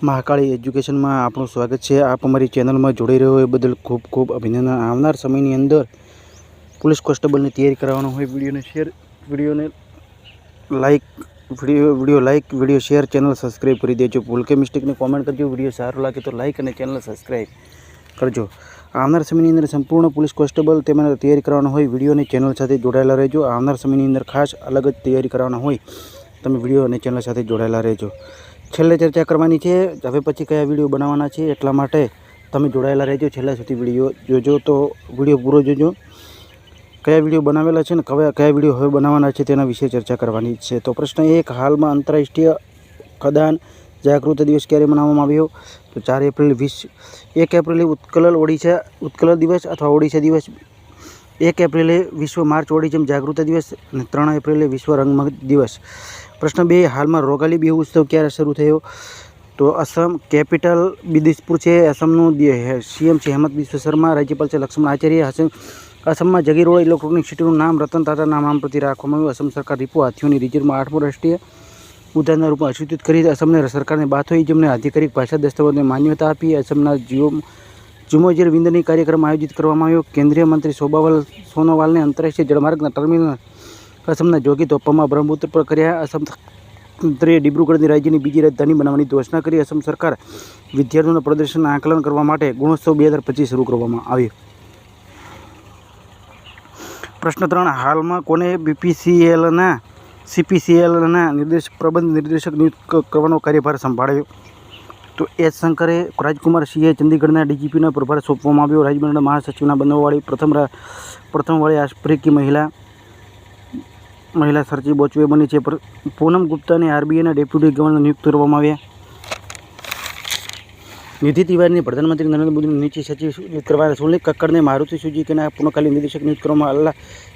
મહાકાળી એજ્યુકેશનમાં આપણું સ્વાગત છે। આપ અમારી ચેનલમાં જોડાઈ રહ્યો એ બદલ ખૂબ ખૂબ અભિનંદન। આવનાર સમયની અંદર પોલીસ કોન્સ્ટેબલની તૈયારી કરવાનો હોય, વિડીયોને share, video like, video share, channel subscribe કરી દેજો। ભૂલ કે મિસ્ટેકને કોમેન્ટ કરજો। વિડીયો સારો લાગે તો લાઈક અને ચેનલ સબસ્ક્રાઈબ કરજો। આવનાર સમયની અંદર સંપૂર્ણ પોલીસ કોન્સ્ટેબલ તેમાં તૈયારી કરવાનો હોય, વિડીયો અને ચેનલ સાથે જોડાયેલા રહેજો। આવનાર સમયની અંદર ખાસ અલગ જ તૈયારી કરવાના હોય, તમે વિડીયો અને ચેનલ સાથે જોડાયેલા રહેજો। છેલ્લે ચર્ચા કરવાની છે, હવે પછી કયા વિડીયો બનાવવાના છે, એટલા માટે તમે જોડાયેલા રહેજો। છેલ્લા સુધી વિડીયો જોજો, તો વિડીયો પૂરો જોજો। કયા વિડીયો બનાવેલા છે ને કયા વિડીયો હવે બનાવવાના છે તેના વિશે ચર્ચા કરવાની છે। તો પ્રશ્ન 1, હાલમાં આંતરરાષ્ટ્રીય ખદાન જાગૃતિ દિવસ ક્યારે મનાવવામાં આવ્યો? તો 4 એપ્રિલ 1 એપ્રિલે ઉત્કલ દિવસ અથવા ઓડિશા દિવસ, 1 એપ્રિલે વિશ્વ માર્ચ ઓડિઝમ જાગૃતિ દિવસ અને 3 એપ્રિલે વિશ્વ રંગમંચ દિવસ। પ્રશ્ન 2, હાલમાં રોગાલી બિહુ ઉત્સવ ક્યારે શરૂ થયો? તો અસમ કેપિટલ દિસપુર છે, અસમનું સીએમ છે હેમંત બિસ્વ શર્મા, રાજ્યપાલ છે લક્ષ્મણ આચાર્ય। અસમમાં જગીરોડ ઇલેક્ટ્રોનિક સિટીનું નામ રતન ટાટાના નામ પરથી રાખવામાં આવ્યું। અસમ સરકાર રીપો હાથીઓની રિઝર્વમાં 8મો રાષ્ટ્રીય ઉદ્યાનના રૂપમાં અસ્વીકૃત કરી। અસમને સરકારને બાથોઇઝમને આધિકારિક ભાષા દસ્તાવેજને માન્યતા આપી। અસમના ઝુમોઝેર વિંદની કાર્યક્રમ આયોજિત કરવામાં આવ્યો। કેન્દ્રીય મંત્રી સોનોવાલને આંતરરાષ્ટ્રીય જળમાર્ગના ટર્મિનલ અસમના જોગી તોપમાં બ્રહ્મપુત્ર પર કર્યા। અસમ તંત્રએ ડિબ્રુગઢની રાજ્યની બીજી રાજધાની બનાવવાની ઘોષણા કરી। અસમ સરકાર વિદ્યાર્થીઓના પ્રદર્શનના આકલન કરવા માટે ગુણોત્સવ 2025 શરૂ કરવામાં આવ્યો। પ્રશ્ન 3, હાલમાં કોને CPCLના પ્રબંધ નિર્દેશક નિયુક્ત કરવાનો કાર્યભાર સંભાળ્યો? તો એચ શંકરે। રાજકુમાર સિંહે ચંદીગઢના ડીજીપીનો પ્રભાર સોંપવામાં આવ્યો। રાજમંડળ મહાસચિવના બનવાવાળી પ્રથમવાળી આફ્રિકી મહિલા સચિવ બોચવે બની છે। પૂનમ ગુપ્તાને આરબીઆઈના ડેપ્યુટી ગવર્નર નિયુક્ત કરવામાં આવ્યા। નિધિ તિવારીને પ્રધાનમંત્રી નરેન્દ્ર મોદીની નીચી સચિવ નિયુક્ત કરવાના। સુનિલ કક્કડને મારુતિ સુઝુકીના પૂર્ણકાલીન નિદેશક નિયુક્ત કરવામાં।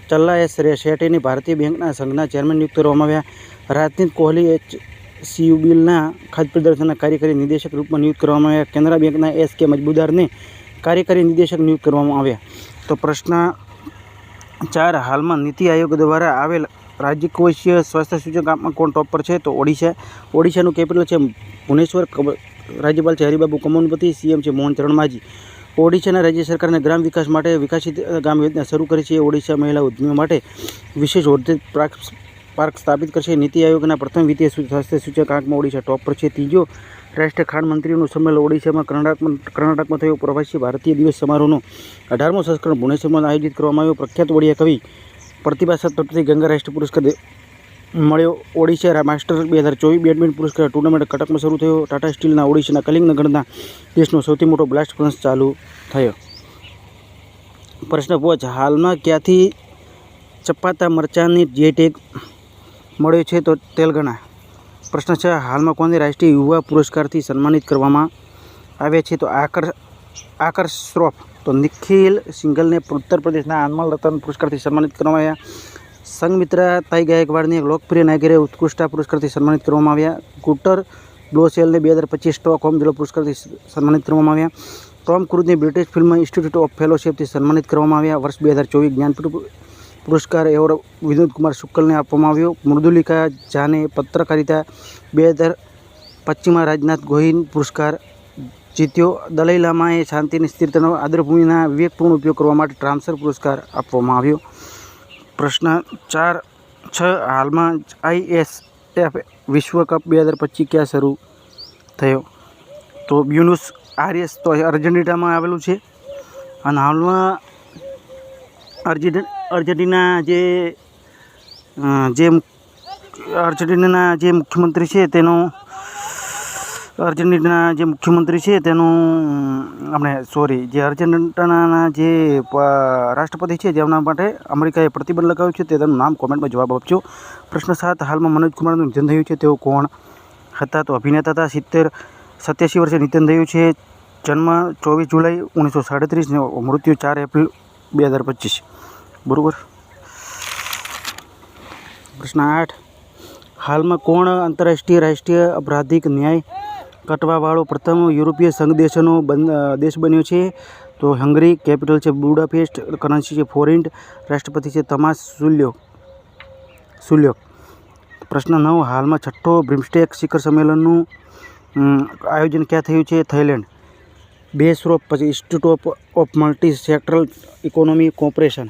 ચલ્લા એસ શેટ્ટીને ભારતીય બેંકના સંઘના ચેરમેન નિયુક્ત કરવામાં આવ્યા। રાજદીપ કોહલી HCUBના ખાદ્ય પદાર્થના કાર્યકારી નિદેશક રૂપમાં નિયુક્ત કરવામાં આવ્યા। કેનરા બેંકના SK મજમુદારને કાર્યકારી નિદેશક નિયુક્ત કરવામાં આવ્યા। તો પ્રશ્ન 4, હાલમાં નીતિ આયોગ દ્વારા આવેલ રાજ્યકોષીય સ્વાસ્થ્ય સૂચકાંકમાં કોણ ટોપ પર છે? તો ઓડિશા। ઓડિશાનું કેપિટલ છે ભુવનેશ્વર। રાજ્યપાલ છે હરિબાબુ કમોનપતિ, સીએમ છે મોહન ચરણ માઝી। ઓડિશાના રાજ્ય સરકારને ગ્રામ વિકાસ માટે વિકસિત ગામ યોજના શરૂ કરી છે। ઓડિશા મહિલા ઉદ્યમીઓ માટે વિશેષ ઔદ્યોગિક પાર્ક સ્થાપિત કરશે। નીતિ આયોગના પ્રથમ વિત્તીય સ્વાસ્થ્ય સૂચકાંકમાં ઓડિશા ટોપ પર છે। ત્રીજો રાષ્ટ્રીય ખાણ મંત્રીઓનું સંમેલન ઓડિશામાં કર્ણાટકમાં થયો। પ્રવાસી ભારતીય દિવસ સમારોહનો 18મો સંસ્કરણ ભુવનેશ્વરમાં આયોજિત કરવામાં આવ્યો। પ્રખ્યાત ઓડિયા કવિ પ્રતિભા સત્પથી ગંગા રાષ્ટ્રીય પુરસ્કાર મળ્યો। ઓડિશા માસ્ટર 2024 બેડમિન્ટન પુરસ્કાર ટુર્નામેન્ટ કટકમાં શરૂ થયો। ટાટા સ્ટીલના ઓડિશાના કલિંગનગરના દેશનો સૌથી મોટો બ્લાસ્ટ ફર્નેસ ચાલુ થયો। પ્રશ્ન 5, હાલમાં ક્યાંથી ચપાતા મરચાંની જે ટેગ મળ્યો છે? તો તેલંગાણા। પ્રશ્ન 6, હાલમાં કોને રાષ્ટ્રીય યુવા પુરસ્કારથી સન્માનિત કરવામાં આવ્યા છે? તો આકર શ્રોફ। તો નિખિલ સિંઘલને ઉત્તર પ્રદેશના આનમલ રતન પુરસ્કારથી સન્માનિત કરવામાં આવ્યા। સંઘમિત્રા તાઈ ગાયકવાડને લોકપ્રિય નાગરિક ઉત્કૃષ્ટતા પુરસ્કારથી સન્માનિત કરવામાં આવ્યા। ગુટર બ્લોસેલને 2025 સ્ટોકહોમ જળ પુરસ્કારથી સન્માનિત કરવામાં આવ્યા। ટોમ ક્રૂઝને બ્રિટિશ ફિલ્મ ઇન્સ્ટિટ્યૂટ ઓફ ફેલોશિપથી સન્માનિત કરવામાં આવ્યા। વર્ષ 2024 જ્ઞાનપીઠ પુરસ્કાર એવોર્ડ વિનોદ કુમાર શુક્લને આપવામાં આવ્યો। મૃદુલિકા ઝાને પત્રકારિતા 2025માં રાજનાથ ગોહિલ પુરસ્કાર જીત્યો। દલાઈ લામાએ શાંતિ અને સ્થિરતાનો આદરભૂમિના વિવેકપૂર્ણ ઉપયોગ કરવા માટે ટ્રાન્સર પુરસ્કાર આપવામાં આવ્યો। પ્રશ્ન 6, હાલમાં ISF વિશ્વકપ 2025 ક્યાં શરૂ થયો? તો બ્યુનસ આયર્સ, તો અર્જેન્ટિનામાં આવેલું છે। અને હાલમાં અર્જેન્ટિનાના જે મુખ્યમંત્રી છે અર્જેન્ટિનાના જે રાષ્ટ્રપતિ છે જેમના માટે અમેરિકાએ પ્રતિબંધ લગાવ્યો છે તેનું નામ કોમેન્ટમાં જવાબ આપજો। પ્રશ્ન 7, હાલમાં મનોજ કુમારનું નિધન થયું છે, તેઓ કોણ હતા? તો અભિનેતા હતા। 87 વર્ષે નિધન થયું છે। જન્મ 24 જુલાઈ 1937 ને મૃત્યુ 4 એપ્રિલ 2025, બરાબર। પ્રશ્ન 8, હાલમાં કોણ આંતરરાષ્ટ્રીય રાષ્ટ્રીય અપરાધિક ન્યાય કટવાવાળો પ્રથમ યુરોપીય સંઘ દેશ બન્યો છે? તો હંગરી। કેપિટલ છે બુડાપેસ્ટ। કરન્સી છે ફોરિન્ટ। રાષ્ટ્રપતિ છે તમાસ સુલ્યોક। પ્રશ્ન 9, હાલમાં 6ઠ્ઠો બ્રિમ્સ્ટેક શિખર સંમેલનનું આયોજન ક્યાં થયું છે? થાઈલેન્ડ. બેસરોપ પછી institute of multi sectoral economy corporation,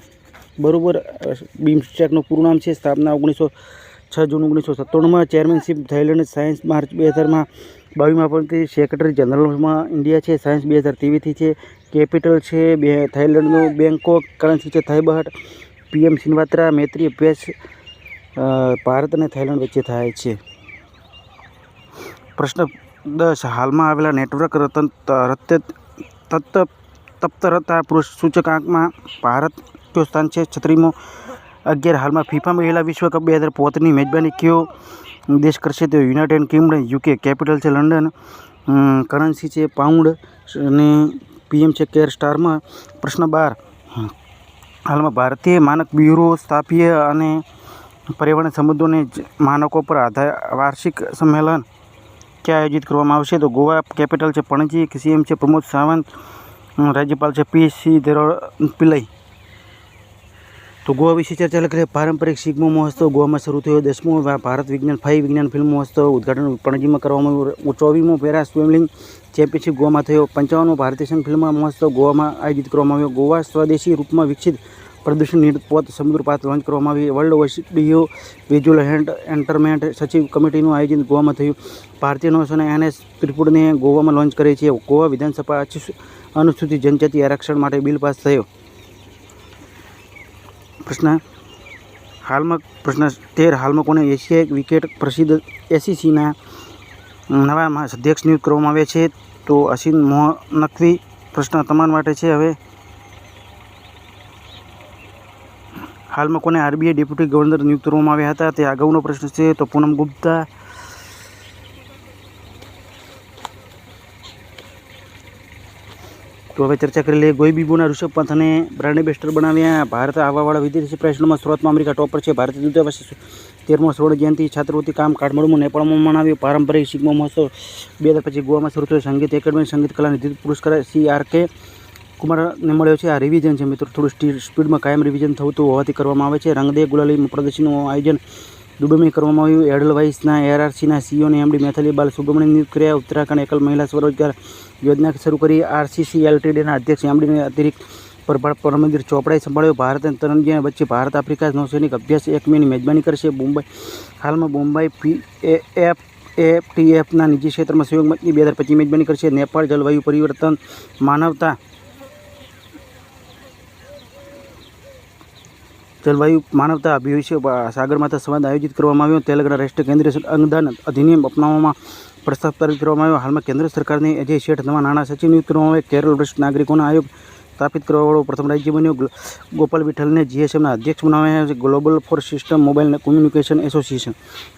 બરાબર. બીમસ્ટેકનું પૂરું નામ છે. સ્થાપના 6 જૂન 1997. ચેરમેનશીપ થાઈલેન્ડ સાયન્સ માર્ચ 2022 પણ સેક્રેટરી જનરલમાં ઇન્ડિયા છે. સાયન્સ 2023થી છે. કેપિટલ છે થાઈલેન્ડનું બેંકોક. કરન્સી છે થાઈ બહાટ. PM સિનવાત્રા. મૈત્રી અભ્યાસ ભારત અને થાઈલેન્ડ વચ્ચે થાય છે. પ્રશ્ન 10. હાલમાં આવેલા નેટવર્ક તપ્તરતા સૂચકાંકમાં ભારત કયો સ્થાન છે? 36મો. 11. હાલમાં ફિફા મહિલા વિશ્વકપ 2025ની મેજબાની કયો દેશ કરશે? તો યુનાઇટેડ કિંગડમ, UK. કેપિટલ છે લંડન. કરન્સી છે પાઉન્ડ અને PM છે કેર સ્ટારમાં. પ્રશ્ન 12. હાલમાં ભારતીય માનક બ્યુરો સ્થાપીય અને પર્યાવરણ સંબંધોને માનકો પર વાર્ષિક સંમેલન ક્યાં આયોજિત કરવામાં આવશે? તો ગોવા. કેપિટલ છે પણજી. CM છે પ્રમોદ સાવંત. રાજ્યપાલ છે PC પિલ્લઈ. તો ગોવા વિશે ચર્ચા કરીએ. પારંપરિક શિગમો મહોત્સવ ગોવામાં શરૂ થયો. 10મો. ભારત વિજ્ઞાન વિજ્ઞાન ફિલ્મ મહોત્સવ ઉદઘાટન પણજીમાં કરવામાં આવ્યું. 24મો. પેરા સ્વિમિંગ ચેમ્પિયનશિપ ગોવામાં થયો. 55મો. ભારતીય સંઘ ફિલ્મ મહોત્સવ ગોવામાં આયોજિત કરવામાં આવ્યો. ગોવા સ્વદેશી રૂપમાં વિકસિત પ્રદૂષણ નિર્પોત સમુદ્ર પાત લોન્ચ કરવામાં આવી. વર્લ્ડ ઓડિયો વિઝ્યુઅલ એન્ટરટેનમેન્ટ સચિવ કમિટીનું આયોજન ગોવામાં થયું. ભારતીય નૌસેના NS ત્રિપુરને ગોવામાં લોન્ચ કરે છે. ગોવા વિધાનસભા અનુસૂચિત જનજાતિ આરક્ષણ માટે બિલ પાસ થયો. પ્રશ્ન 13. હાલમાં કોને એશિયાઈ ક્રિકેટ પ્રસિદ્ધ SECના નવા અધ્યક્ષ નિયુક્ત કરવામાં આવ્યા છે? તો અસીન મોહ નકવી. પ્રશ્ન તમારા માટે છે. હવે હાલમાં કોને RBI ડેપ્યુટી ગવર્નર નિયુક્ત કરવામાં આવ્યા હતા? તે અગાઉનો પ્રશ્ન છે. તો પૂનમ ગુપ્તા. તો હવે ચર્ચા કરી લઈએ. ગોઈબીબોના ઋષભ પંથને બ્રાન્ડ એમ્બેસેડર બનાવ્યા. ભારત આવવાવાળા વિદેશી પ્રશ્નમાં શરૂઆતમાં અમેરિકા ટોપ પર છે. ભારતીય દૂતાવાસ 13મો સ્વર્ણ જયંતિ છાત્રવૃત્તિ કામ કાઠમંડુમાં નેપાળમાં મનાવ્યું. પારંપરિક શિગમો મહોત્સવ 2025 ગોવામાં શરૂ થયો. સંગીત એકેડમી સંગીત કલા નિધિ પુરસ્કાર CRK કુમારને મળ્યો છે. આ રિવિઝન છે મિત્રો, થોડું સ્પીડમાં કાયમ રિવિઝન થતું હોવાથી કરવામાં આવે છે. રંગદે ગુલાલી પ્રદર્શનનું આયોજન દુબઈમાં કરવામાં આવ્યું. એડલવાઇસના ARRCના CEO અને MD મેથલી બાલ સુબ્રમણ્યમ નિયુક્ત કર્યા. ઉત્તરાખંડ એકલ મહિલા સ્વરોજગાર યોજના શરૂ કરી. RCC Ltdના અધ્યક્ષ MDને અતિરિક્ત પ્રભાર પરમવીર ચોપડાએ સંભાળ્યો. ભારત અને તરંગીયા વચ્ચે ભારત આફ્રિકા નૌસૈનિક અભ્યાસ 1 મેની મેજબાની કરશે. હાલમાં મુંબઈ FATFના નિજી ક્ષેત્રમાં સહયોગ મંચની 2025 મેજબાની કરશે. નેપાળ જલવાયુ પરિવર્તન માનવતા અભિવિષય સાગરમાથા સંવાદ આયોજિત કરવામાં આવ્યો. તેલંગાણા રાષ્ટ્રીય કેન્દ્રીય અંગદાન અધિનિયમ અપનાવવામાં પ્રસ્તાવ પારિત કરવામાં આવ્યો. હાલમાં કેન્દ્ર સરકારની અજય શેઠ નવા નાણાં સચિવ નિયુક્ત કરવામાં આવ્યા. કેરળ વરિષ્ઠ નાગરિકોના આયોગ સ્થાપિત કરવાવાળો પ્રથમ રાજ્ય બન્યો. ગોપાલ વિઠ્ઠલને GSMના અધ્યક્ષ બનાવ્યા છે. Global for system mobile communication association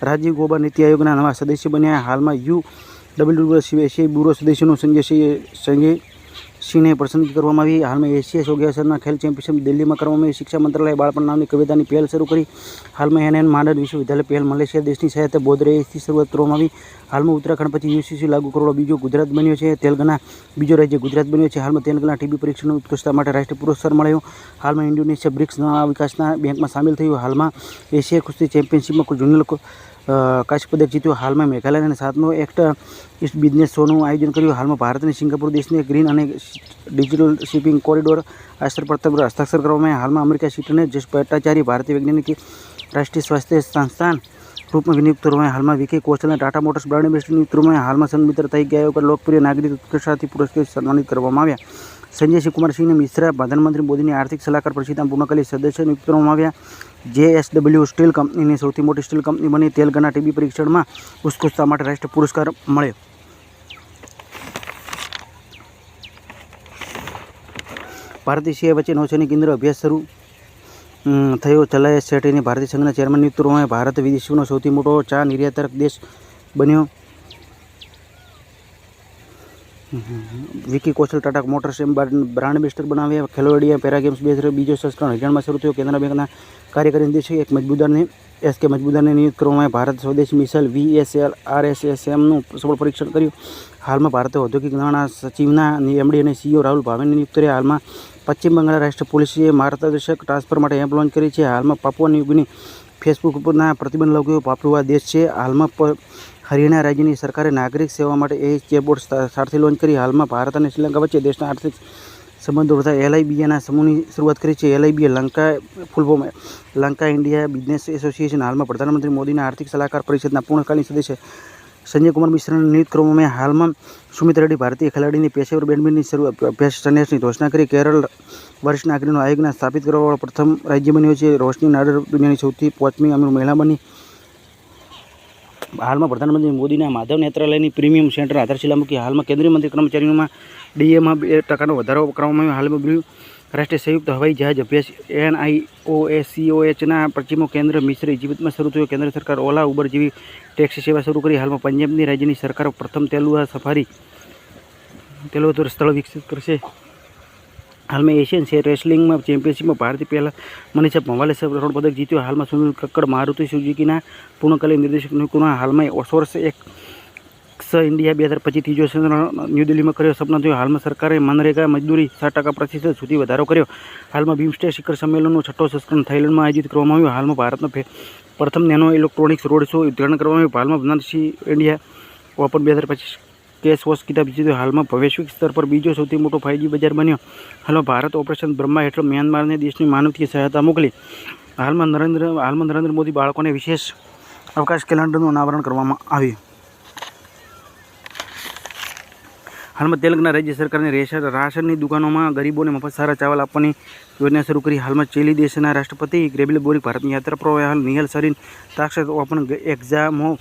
Rajiv Goba નીતિ આયોગના નવા સદસ્ય બન્યા. હાલમાં UWS એશિયાઈ બ્યુરો સદસ્યનું સંજય સિંહને પસંદગી કરવામાં આવી. હાલમાં એશિયા યોગાસનના ખેલ ચેમ્પિયનશિપ દિલ્હીમાં કરવામાં આવી. શિક્ષા મંત્રાલય બાળપણ નામની કવિતાની પહેલ શરૂ કરી. હાલમાં NN માંડલ વિશ્વવિદ્યાલય પહેલ મલેશિયા દેશની સહાયતા બોધરેથી શરૂઆત કરવામાં આવી. હાલમાં ઉત્તરાખંડ પછી UCC લાગુ કરવાનો બીજો ગુજરાત બન્યો છે. તેલંગાણા બીજો રાજ્ય ગુજરાત બન્યો છે. હાલમાં તેલંગાણા TB પરીક્ષાની ઉત્કૃષ્ટતા માટે રાષ્ટ્રીય પુરસ્કાર મળ્યો. હાલમાં ઇન્ડોનેશિયા બ્રિક્સ વિકાસના બેંકમાં સામેલ થયું. હાલમાં એશિયા કુસ્તી ચેમ્પિયનશિપમાં જુનિયર કાંસ્ય પદક જીત્યો. હાલમાં મેઘાલયના 7મો એક્ટ ઇસ્ટ બિઝનેસ શોનું આયોજન કર્યું. હાલમાં ભારત અને સિંગાપુર દેશને ગ્રીન અને ડિજિટલ શિપિંગ કોરિડોર આશ્રયપત્ર હસ્તાક્ષર કરવામાં આવ્યા. હાલમાં અમેરિકા સિટીને જસ ભટ્ટાચાર્ય ભારતીય વૈજ્ઞાનિક રાષ્ટ્રીય સ્વાસ્થ્ય સંસ્થાન રૂપમાં નિયુક્ત કરવામાં. હાલમાં વિકી કૌશલને ટાટા મોટર્સ બ્રાન્ડ એમ્બેસેડર નિયુક્ત કરવામાં. હાલમાં સન્મિત્ર થઈ ગયા ઉપર લોકપ્રિય નાગરિક ઉત્કૃષ્ટતાથી પુરસ્કાર સન્માનિત કરવામાં આવ્યા. સંજયસિંહ કુમારસિંહને મિશ્રા પ્રધાનમંત્રી મોદીની આર્થિક સલાહકાર પરિષદના પૂર્ણ કરેલી સદસ્ય નિયુક્ત કરવામાં આવ્યા. JSW સ્ટીલ કંપનીની સૌથી મોટી સ્ટીલ કંપની બની. તેલંગાણા TB પરીક્ષણમાં ઉત્કૃષ્ટતા માટે રાષ્ટ્રીય પુરસ્કાર મળ્યો. ભારતીય સેના વચ્ચે નૌસૈનિક કેન્દ્ર અભ્યાસ શરૂ થયો. ચલાય શેટ્ટીને ભારતીય સંઘના ચેરમેન નિયુક્ત કરવામાં. ભારત વિશ્વનો સૌથી મોટો ચા નિર્યાતક દેશ બન્યો. Vicky Kaushal Tata Motors brand ambassador બનાવ્યા. ખેલો ઇન્ડિયા પેરા ગેમ્સ 2022 બીજો સંસ્કરણ હરિયાણામાં શરૂ થયો. કેન્દ્ર બેંકના કાર્યકારી નિદેશક SK મજબૂદારને નિયુક્ત કરવામાં. ભારત સ્વદેશી મિસાઇલ VSLRSSMનું સફળ પરીક્ષણ કર્યું. હાલમાં ભારતે ઔદ્યોગિક નાણાં સચિવના MD અને CEO રાહુલ ભાવેને નિયુક્ત કર્યા. હાલમાં પશ્ચિમ બંગાળ રાષ્ટ્રીય પોલીસે માર્ગદર્શક ટ્રાન્સફર માટે એપ લોન્ચ કરી છે. હાલમાં પાપુઆ ન્યૂ ગિની ફેસબુક ઉપરના પ્રતિબંધ લાગ્યો. પાપુઆ દેશ છે. હાલમાં હરિયાણા રાજ્યની સરકારે નાગરિક સેવા માટે એ ચેટબોટ સાથે લોન્ચ કરી. હાલમાં ભારત અને શ્રીલંકા વચ્ચે દેશના આર્થિક સંબંધો વધતા LIBAના સમૂહની શરૂઆત કરી છે. LIBA Lanka full form Lanka India business association. હાલમાં પ્રધાનમંત્રી મોદીના આર્થિક સલાહકાર પરિષદના પૂર્ણકાલીન સદસ્ય સંજય કુમાર મિશ્રાને નિયુક્ત કરવામાં. હાલમાં સુમિત રેડ્ડી ભારતીય ખેલાડીની પેશેવર બેડમિન્ટનની અભ્યાસ સંન્યાસની ઘોષણા કરી. કેરળ વરિષ્ઠ નાગરિકનો આયોગના સ્થાપિત કરવાવાળો પ્રથમ રાજ્ય બન્યો છે. રોશની નાડર દુનિયાની સૌથી 5મી અમીર મહિલા બની. હાલમાં પ્રધાનમંત્રી મોદીના માધવ નેત્રાલયની પ્રીમિયમ સેન્ટર આધારશિલા મૂકી. હાલમાં કેન્દ્રીય મંત્રી કર્મચારીઓમાં DAમાં 2% વધારો કરવામાં આવ્યો. હાલમાં બ્લુ રાષ્ટ્રીય સંયુક્ત હવાઈ જહાજ અભ્યાસ NIOSCOHના પશ્ચિમો કેન્દ્ર મિશ્ર ઇજિપ્તમાં શરૂ થયો. કેન્દ્ર સરકાર ઓલા ઉબર જેવી ટેક્સી સેવા શરૂ કરી. હાલમાં પંજાબની રાજ્યની સરકાર પ્રથમ તેલુઆ સફારી સ્થળ વિકસિત કરશે. હાલમાં એશિયન રેસલિંગમાં ચેમ્પિયનશિપમાં ભારતીય પહેલા મનીષા ભંવાલે સ્વર્ણ પદક જીત્યો. હાલમાં સુનિલ કક્કડ મારુતિ સુઝુકીના પૂર્ણકાલીન નિર્દેશક નિયુક્ત. હાલમાં ઓસોર્સ ઇન્ડિયા 2025 ત્રીજો ન્યૂ દિલ્હીમાં કર્યો સપના થયો. હાલમાં સરકારે મનરેગા મજદૂરી 60% સુધી વધારો કર્યો. હાલમાં બિમસ્ટેક શિખર સંમેલનનો 6ઠ્ઠો સંસ્કરણ થાઇલેન્ડમાં આયોજિત કરવામાં આવ્યો. હાલમાં ભારતનો પ્રથમ નેનો ઇલેક્ટ્રોનિક્સ રોડ શો ઉદ્ઘાટન કરવામાં આવ્યું. હાલમાં બનારસી ઇન્ડિયા ઓપન 2025 કેસ વોશ કિતાબ જીત્યો. હાલમાં વૈશ્વિક સ્તર પર બીજો સૌથી મોટો 5G બજાર બન્યો. હાલમાં ભારત ઓપરેશન બ્રહ્મા હેઠળ મ્યાનમારને દેશની માનવીય સહાયતા મોકલી. હાલમાં નરેન્દ્ર મોદી બાળકોને વિશેષ અવકાશ કેલેન્ડરનું અનાવરણ કરવામાં આવ્યું. હાલમાં તેલંગાણા રાજ્ય સરકારની રાશનની દુકાનોમાં ગરીબોને મફત સારા ચાવલ આપવાની યોજના શરૂ કરી. હાલમાં ચીલી દેશના રાષ્ટ્રપતિ ગ્રેબિલ બોરિક ભારતની યાત્રા પર. હાલ નિહાલ સરીન તાક્ષત ઓપન એક્ઝામો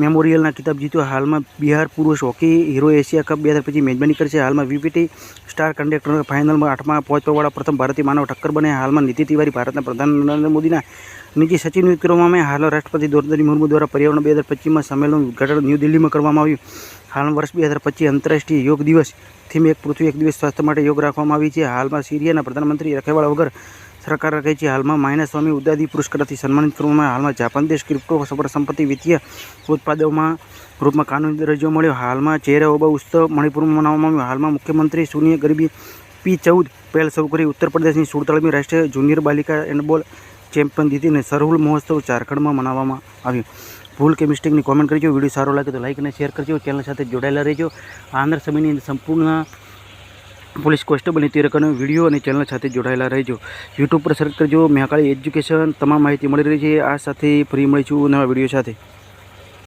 મેમોરિયલના કિતાબ જીત્યો. હાલમાં બિહાર પુરુષ હોકી હીરો એશિયા કપ 2025 મેજબાની કરશે. હાલમાં VPT સ્ટાર કન્ડક્ટર ફાઇનલમાં 8માં પહોંચવાવાળા પ્રથમ ભારતીય માનવ ટક્કર બન્યા. હાલમાં નીતિ તિવારી ભારતના પ્રધાનમંત્રી નરેન્દ્ર મોદીના નીતિ સચિવ નિયુક્ત કરવામાં. હાલ રાષ્ટ્રપતિ દ્રૌપદી મુર્મુ દ્વારા પર્યાવરણ 2025માં સંમેલનનું ઉદઘાટન ન્યૂ દિલ્હીમાં કરવામાં આવ્યું. હાલમાં વર્ષ 2025 આંતરરાષ્ટ્રીય યોગ દિવસ થીમ એક પૃથ્વી એક દિવસ સ્વાસ્થ્ય માટે યોગ રાખવામાં આવી છે. હાલમાં સિરિયાના પ્રધાનમંત્રી રખેવાળ વગર સરકાર રાખે છે. હાલમાં માયના સ્વામી ઉદાદી પુરસ્કારથી સન્માનિત કરવામાં. હાલમાં જાપાન દેશ ક્રિપ્ટો સંપત્તિ વિત્તીય ઉત્પાદોમાં રૂપમાં કાનૂની દરજ્જો મળ્યો. હાલમાં ચેહરા ઓબા ઉત્સવ મણિપુરમાં મનાવવામાં આવ્યો. હાલમાં મુખ્યમંત્રી શૂન્ય ગરીબી P14 પહેલ શરૂ કરી. ઉત્તર પ્રદેશની 47મી રાષ્ટ્રીય જુનિયર બાલિકા હેન્ડબોલ ચેમ્પિયન જીતીને સરહુલ મહોત્સવ ઝારખંડમાં મનાવવામાં આવ્યો. ભૂલ કે મિસ્ટેકની કોમેન્ટ કરજો. વિડીયો સારો લાગે તો લાઇક અને શેર કરજો. ચેનલ સાથે જોડાયેલા રહેજો. આંધ્ર સમિતિની સંપૂર્ણ પોલીસ કોન્સ્ટેબલની તૈયારીનો વિડીયો અને ચેનલ સાથે જોડાયેલા રહેજો. યુટ્યુબ પર સર્ચ કરજો મહાકાળી એજ્યુકેશન. તમામ માહિતી મળી રહી છે. આ સાથે ફરી મળીશું નવા વિડીયો સાથે.